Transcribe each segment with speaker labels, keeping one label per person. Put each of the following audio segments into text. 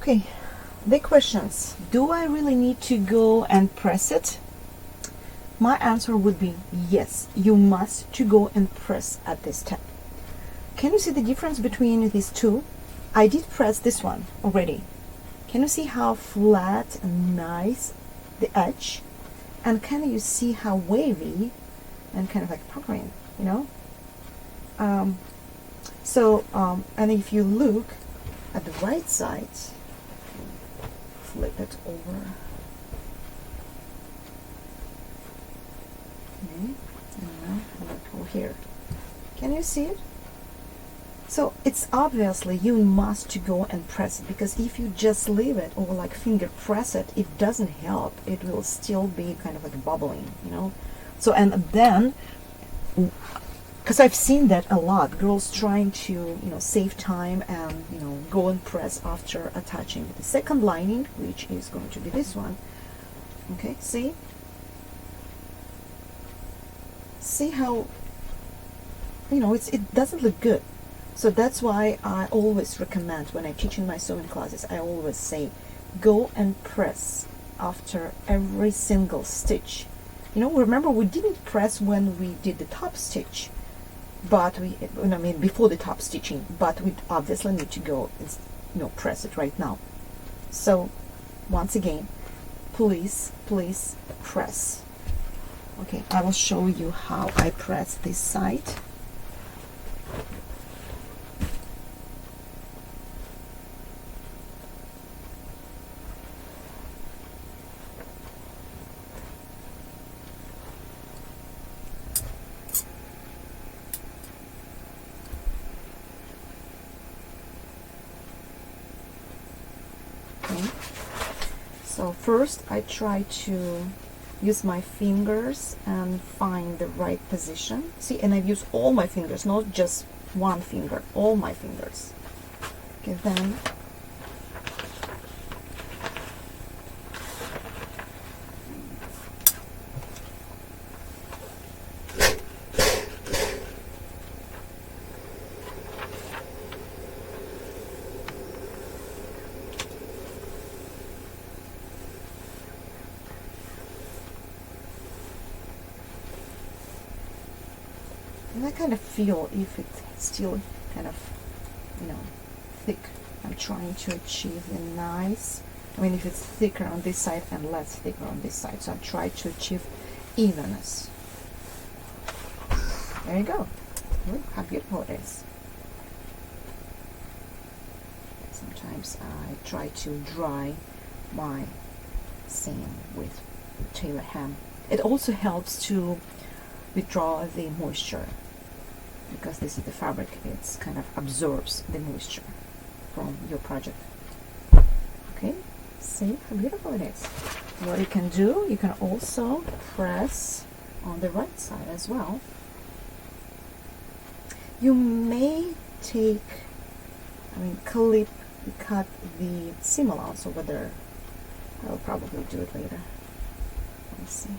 Speaker 1: Okay, the questions. Do I really need to go and press it? My answer would be yes, you must to go and press at this step. Can you see the difference between these two? I did press this one already. Can you see how flat and nice the edge? And can you see how wavy and kind of like puckering, you know? And if you look at the right side, flip it over. Okay, and now look over here. Can you see it? So it's obviously you must to go and press it, because if you just leave it or like finger press it, it doesn't help. It will still be kind of like bubbling, you know. So and then, because I've seen that a lot, girls trying to save time and go and press after attaching the second lining, which is going to be this one. Okay, see how it doesn't look good. So that's why I always recommend, when I teach in my sewing classes, I always say go and press after every single stitch. Remember, we didn't press when we did the top stitch, but before the top stitching, but we obviously need to go and press it right now. So once again, please press. Okay, I will show you how I press this side. So first I try to use my fingers and find the right position. See, and I've used all my fingers, not just one finger, all my fingers. Okay, then I kind of feel if it's still kind of, thick. I'm trying to achieve a nice, if it's thicker on this side and less thicker on this side. So I try to achieve evenness. There you go. Look how beautiful it is. Sometimes I try to dry my seam with tailor hem. It also helps to withdraw the moisture, because this is the fabric, it's kind of absorbs the moisture from your project. Okay, see how beautiful it is. What you can do, you can also press on the right side as well. You may cut the seam allowance over there. I'll probably do it later. Let's see.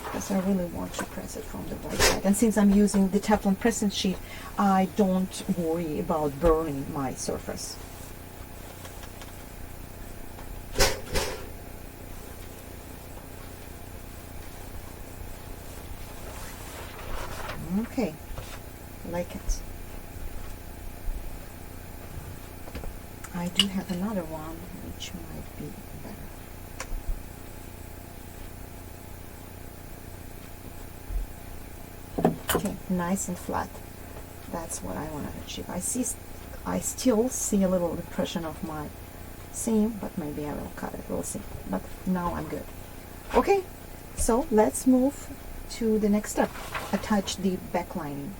Speaker 1: Because I really want to press it from the right side. And since I'm using the Teflon pressing sheet, I don't worry about burning my surface. Okay, like it. I do have another one which might be better. Okay, nice and flat. That's what I want to achieve. I still see a little depression of my seam, but maybe I will cut it. We'll see. But now I'm good. Okay, so let's move to the next step. Attach the back lining.